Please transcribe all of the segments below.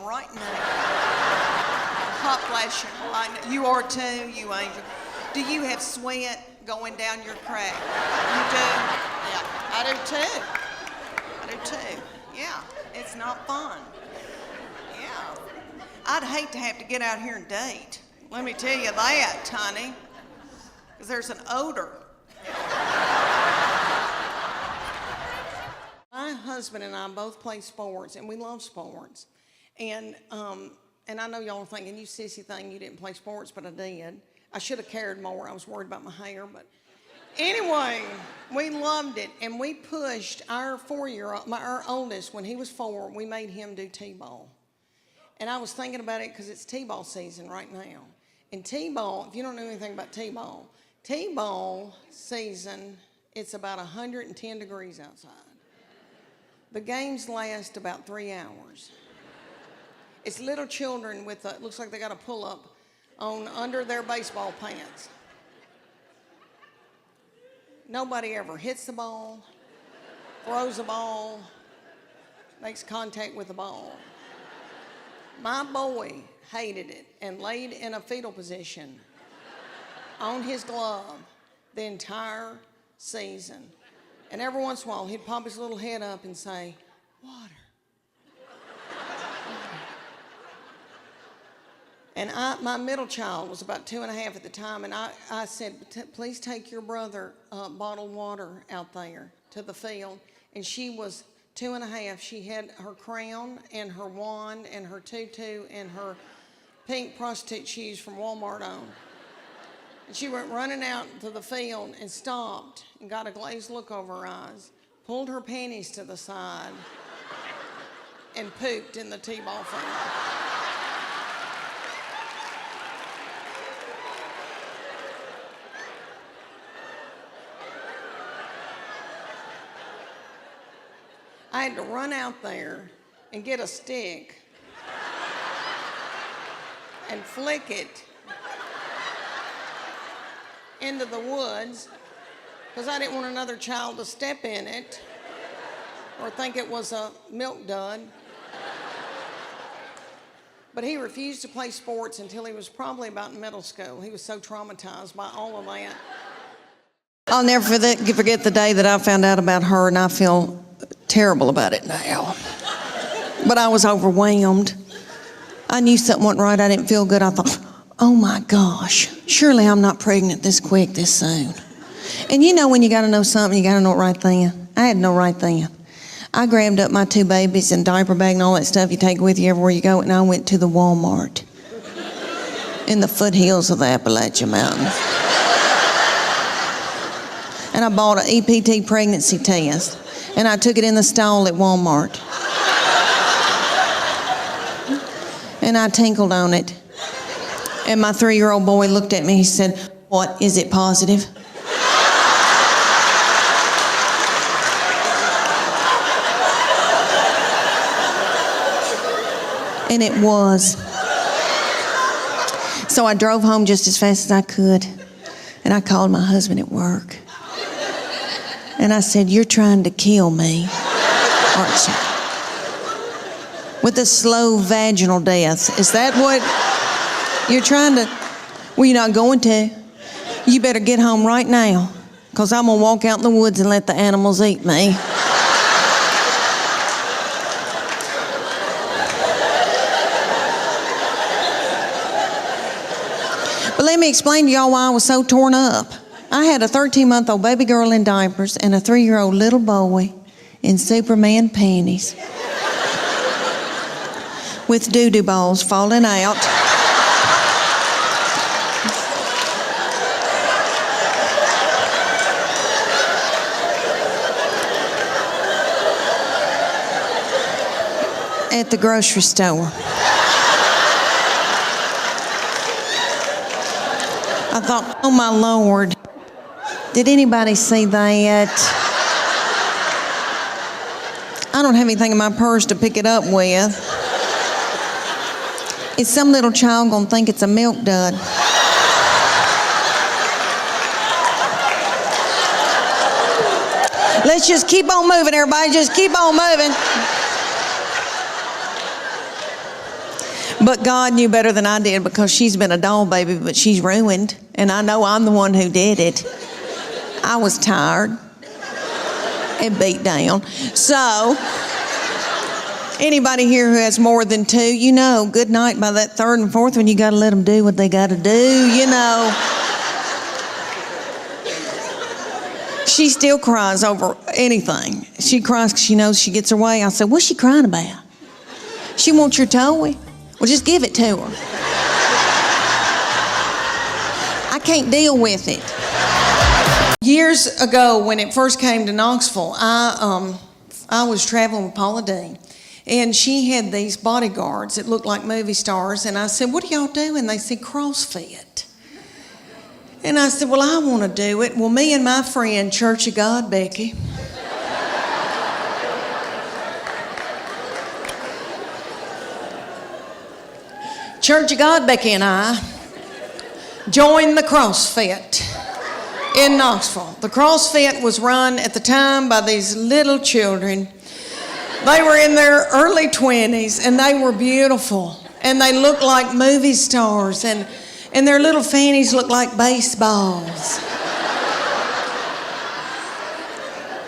right now. Hot flashing right now. You are too, you angel. Do you have sweat going down your crack? You do? Yeah, I do too. I do too. Yeah, it's not fun. Yeah. I'd hate to have to get out here and date. Let me tell you that, honey. Because there's an odor. My husband and I both play sports, and we love sports. And I know y'all are thinking, you sissy thing, you didn't play sports, but I did. I should have cared more. I was worried about my hair, but anyway, we loved it. And we pushed our 4-year-old, our oldest, when he was 4, we made him do T-ball. And I was thinking about it because it's T-ball season right now. And T-ball, if you don't know anything about T-ball season, it's about 110 degrees outside. The games last about 3 hours. It's little children with, it looks like they got a pull-up on under their baseball pants. Nobody ever hits the ball, throws the ball, makes contact with the ball. My boy hated it and laid in a fetal position on his glove the entire season. And every once in a while, he'd pop his little head up and say, water. And my middle child was about 2.5 at the time, and I said, please take your brother bottled water out there to the field. And she was 2.5. She had her crown and her wand and her tutu and her pink prostitute shoes from Walmart on. And she went running out to the field and stopped and got a glazed look over her eyes, pulled her panties to the side, and pooped in the T-ball field. I had to run out there and get a stick and flick it into the woods because I didn't want another child to step in it or think it was a milk dud. But he refused to play sports until he was probably about in middle school. He was so traumatized by all of that. I'll never forget the day that I found out about her, and I feel terrible about it now. But I was overwhelmed. I knew something wasn't right. I didn't feel good. I thought, oh my gosh, surely I'm not pregnant this quick, this soon. And you know when you got to know something, you got to know it right then. I had to know right then. I grabbed up my 2 babies and diaper bag and all that stuff you take with you everywhere you go, and I went to the Walmart in the foothills of the Appalachian Mountains. And I bought an EPT pregnancy test, and I took it in the stall at Walmart. And I tinkled on it. And my 3-year-old boy looked at me, he said, what, is it positive? And it was. So I drove home just as fast as I could, and I called my husband at work. And I said, you're trying to kill me, aren't you? With a slow vaginal death. Is that what you're trying to? Well, you're not going to. You better get home right now, because I'm going to walk out in the woods and let the animals eat me. But let me explain to y'all why I was so torn up. I had a 13-month-old baby girl in diapers and a 3-year-old little boy in Superman panties with doo-doo balls falling out. At the grocery store. I thought, oh my Lord, did anybody see that? I don't have anything in my purse to pick it up with. Is some little child gonna think it's a milk dud? Let's just keep on moving, everybody. Just keep on moving. But God knew better than I did because she's been a doll baby, but she's ruined. And I know I'm the one who did it. I was tired and beat down. So, anybody here who has more than two, you know, good night by that third and fourth one, you got to let them do what they got to do, you know. She still cries over anything. She cries because she knows she gets her way. I said, what's she crying about? She wants your toy. Well, just give it to her. I can't deal with it. Years ago, when it first came to Knoxville, I was traveling with Paula Dean, and she had these bodyguards that looked like movie stars, and I said, what do y'all do? And they said, CrossFit. And I said, well, I want to do it. Well, me and my friend, Church of God, Becky, Church of God, Becky and I joined the CrossFit in Knoxville. The CrossFit was run at the time by these little children. They were in their early 20s, and they were beautiful. And they looked like movie stars, and their little fannies looked like baseballs.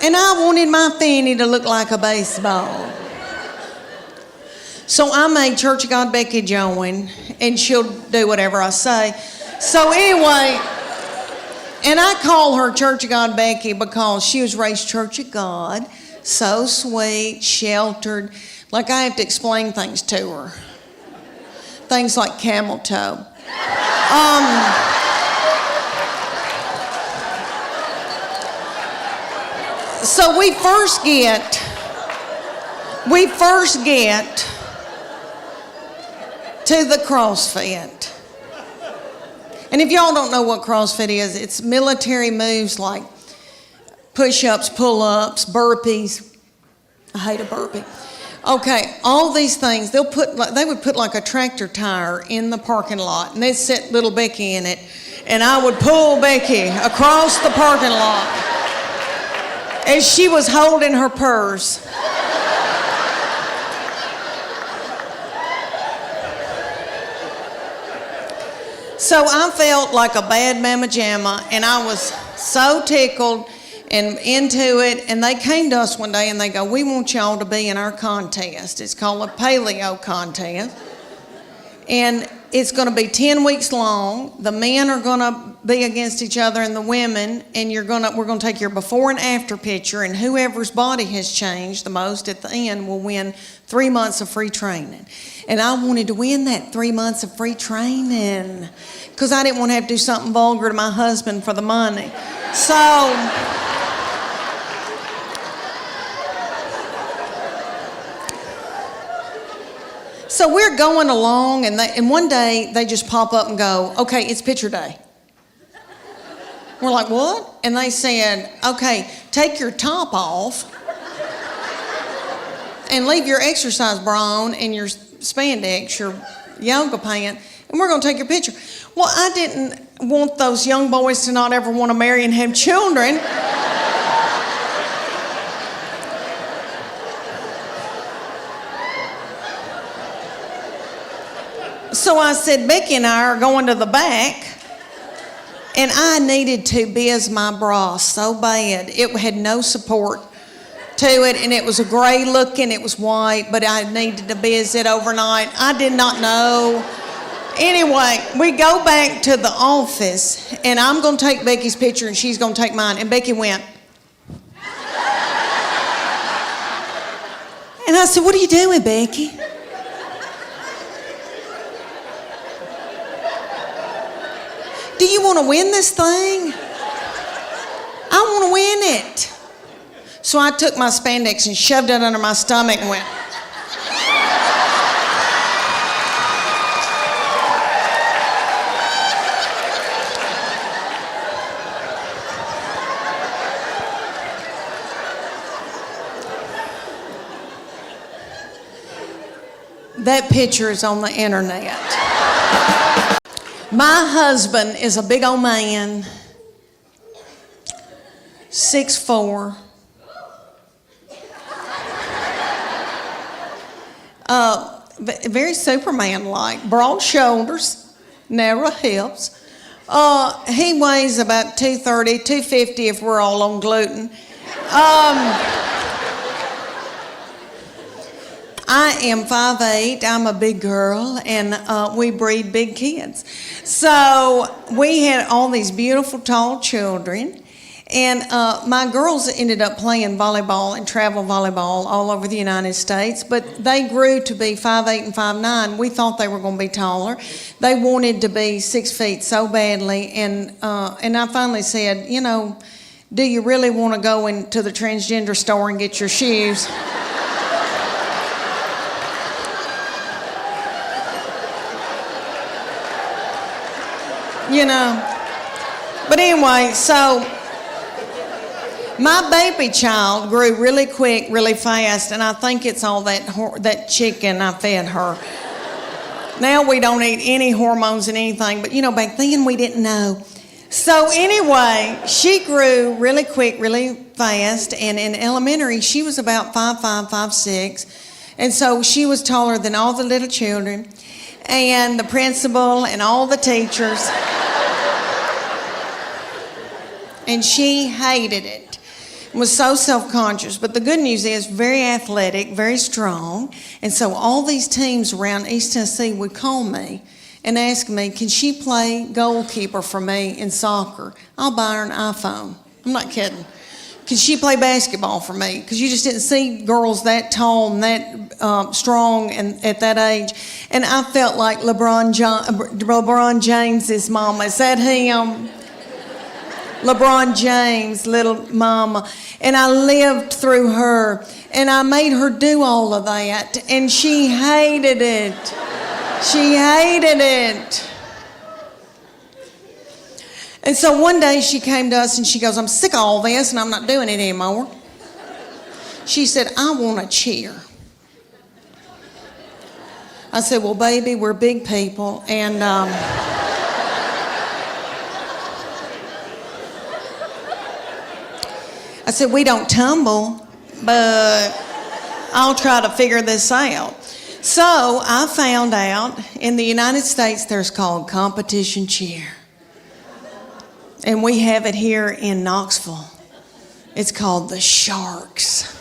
And I wanted my fanny to look like a baseball. So I made Church of God Becky join, and she'll do whatever I say. So anyway, and I call her Church of God Becky because she was raised Church of God, so sweet, sheltered. Like I have to explain things to her. Things like camel toe. So we first get to the CrossFit. And if y'all don't know what CrossFit is, it's military moves like push-ups, pull-ups, burpees. I hate a burpee. Okay, all these things, they would put like a tractor tire in the parking lot, and they'd set little Becky in it, and I would pull Becky across the parking lot as she was holding her purse. So I felt like a bad mama jamma, and I was so tickled and into it. And they came to us one day and they go, we want y'all to be in our contest. It's called a paleo contest. And it's going to be 10 weeks long. The men are going to be against each other and the women, and we're going to take your before and after picture, and whoever's body has changed the most at the end will win 3 months of free training. And I wanted to win that 3 months of free training because I didn't want to have to do something vulgar to my husband for the money. So we're going along, and one day they just pop up and go, okay, it's picture day. We're like, what? And they said, okay, take your top off and leave your exercise bra on and your spandex, your yoga pant, and we're going to take your picture. Well, I didn't want those young boys to not ever want to marry and have children. So I said, Becky and I are going to the back, and I needed to biz my bra so bad. It had no support to it, and it was a gray looking, it was white, but I needed to biz it overnight. I did not know. Anyway, we go back to the office, and I'm going to take Becky's picture, and she's going to take mine. And Becky went. And I said, what are you doing, Becky? Do you want to win this thing? I want to win it. So I took my spandex and shoved it under my stomach and went. That picture is on the internet. My husband is a big old man, 6'4". very Superman-like, broad shoulders, narrow hips. He weighs about 230, 250 if we're all on gluten. I am 5'8", I'm a big girl, and we breed big kids. So we had all these beautiful tall children, and my girls ended up playing volleyball and travel volleyball all over the United States, but they grew to be 5'8" and 5'9". We thought they were going to be taller. They wanted to be 6 feet so badly, and I finally said, you know, do you really want to go into the transgender store and get your shoes? You know. But anyway, so my baby child grew really quick, really fast, and I think it's all that chicken I fed her. Now we don't eat any hormones and anything, but you know, back then we didn't know. So anyway, she grew really quick, really fast, and in elementary she was about 5'5", 5'6", and so she was taller than all the little children and the principal and all the teachers. And she hated it, was so self-conscious. But the good news is very athletic, very strong. And so all these teams around East Tennessee would call me and ask me, can she play goalkeeper for me in soccer? I'll buy her an iPhone. I'm not kidding. Can she play basketball for me? Because you just didn't see girls that tall and that strong and at that age. And I felt like LeBron James's mama. Is that him? LeBron James, little mama. And I lived through her. And I made her do all of that. And she hated it. She hated it. And so one day she came to us and she goes, I'm sick of all this and I'm not doing it anymore. She said, I want to cheer. I said, well, baby, we're big people. And I said, we don't tumble, but I'll try to figure this out. So I found out in the United States there's called competition cheer. And we have it here in Knoxville. It's called the Sharks.